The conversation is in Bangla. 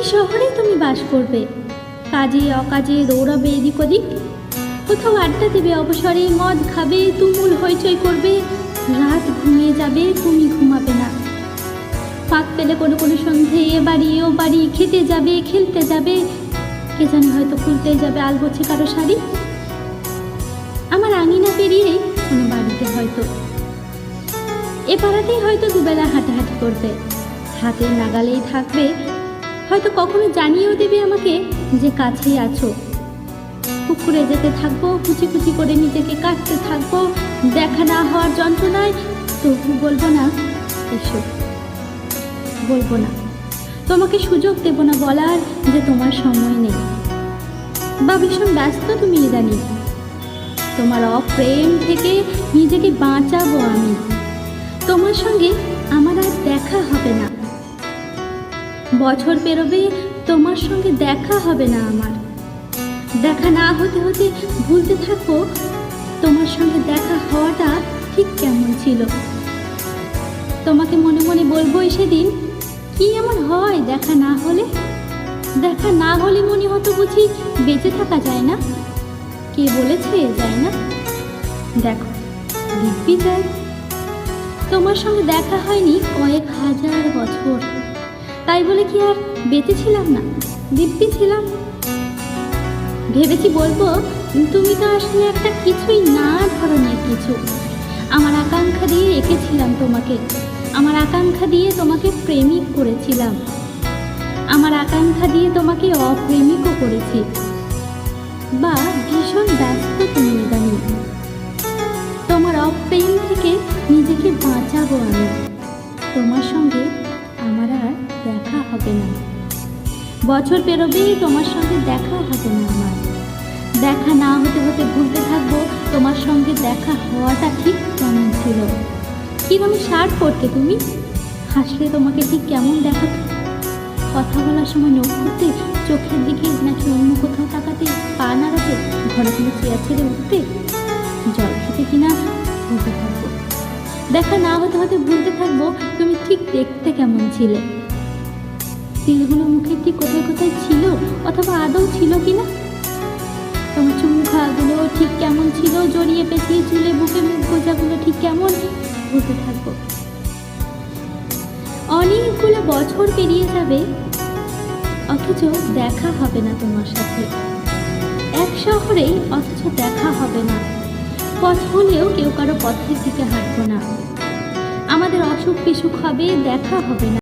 এই শহরেই তুমি বাস করবে, কাজে অকাজে দৌড়াবে এদিক ওদিক, কোথাও আড্ডা দেবে অবসরে, মদ খাবে, তুমুল হইচই করবে, রাত ঘুমিয়ে যাবে, তুমি ঘুমাবে না। ফাঁক পেলে কোনো কোনো সন্ধে এ বাড়ি ও বাড়ি খেতে যাবে, খেলতে যাবে, কে জানে হয়তো খুলতে যাবে আলগোছে কারো শাড়ি। আমার আঙিনা পেরিয়েই কোনো বাড়িতে হয়তো, এ পাড়াতেই হয়তো দুবেলা হাঁটাহাঁটি করবে, হাতের নাগালেই থাকবে, হয়তো কখনো জানিয়েও দেবে আমাকে যে কাছেই আছো। পুকুরে যেতে থাকবো, কুচি কুচি করে নিজেকে কাটতে থাকবো, দেখা না হওয়ার যন্ত্রণায়, তবু বলবো না এসো, বলবো না, তোমাকে সুযোগ দেব না বলার যে তোমার সময় নেই বা ভীষণ ব্যস্ত তুমি ইদানিং। তোমার অপ্রেম থেকে নিজেকে বাঁচাবো আমি, তোমার সঙ্গে আমার আর দেখা হবে না। বছর পেরোবে, তোমার সঙ্গে দেখা হবে না আমার, দেখা না হতে হতে ভুলতে থাকবো তোমার সঙ্গে দেখা হওয়াটা ঠিক কেমন ছিল। তোমাকে মনে মনে বলবোই সেদিন, কি এমন হয় দেখা না হলে? দেখা না হলে মনে হতো বুঝি বেঁচে থাকা যায় না? কে বলেছে যায় না? দেখো দিব্যি যায়। তোমার সঙ্গে দেখা হয়নি কয়েক হাজার বছর, তাই বলে কি আর বেঁচে ছিলাম না? দিব্যি ছিলাম। ভেবেছি বলবো, তুমি তো আসলে একটা কিছুই না ধরনের কিছু। আমার আকাঙ্ক্ষা দিয়ে রেখেছিলাম তোমাকে, আমার আকাঙ্ক্ষা দিয়ে তোমাকে প্রেমিক করেছিলাম, আমার আকাঙ্ক্ষা দিয়ে তোমাকে অপ্রেমিকও করেছি। বা ভীষণ ব্যস্ত তুমি ইদানিং, তোমার অপ্রেম থেকে নিজেকে বাঁচাবো আমি, তোমার সঙ্গে আমার আর দেখা হবে না। বছর পেরোবে, তোমার সঙ্গে দেখা হবে না আমার, দেখা না হতে হতে ভুলতে থাকবো তোমার সঙ্গে দেখা হওয়াটা ঠিক কেমন ছিল। কিরকম শার্ট পরতে তুমি, হাসলে তোমাকে ঠিক কেমন দেখাতো, কথা বলার সময় নখ করতে, চোখের দিকে নাকি অন্য কোথাও তাকাতে, পা নাড়াতে, ঘরে থেকে চেয়ার ছেড়ে উঠতে, জল খেতে কিনা ভুলতে থাকবো, দেখা না হতে হতে ভুলতে থাকবো তুমি ঠিক দেখতে কেমন ছিলে, তিলগুলো মুখে ঠিক কোথায় কোথায় ছিল অথবা আদৌ ছিল কিনা, তোমার চুমু খাওয়াগুলো ঠিক কেমন ছিল, জড়িয়ে পেঁচিয়ে চুলে বুকে মুখ গোজাগুলো ঠিক কেমন, ভুলতে থাকবো। অনেকগুলো বছর পেরিয়ে যাবে, অথচ দেখা হবে না তোমার সাথে। এক শহরেই, অথচ দেখা হবে না। পথ হলেও কেউ কারো পথের দিকে হাঁটবো না। আমাদের অসুখ বিসুখ হবে, দেখা হবে না।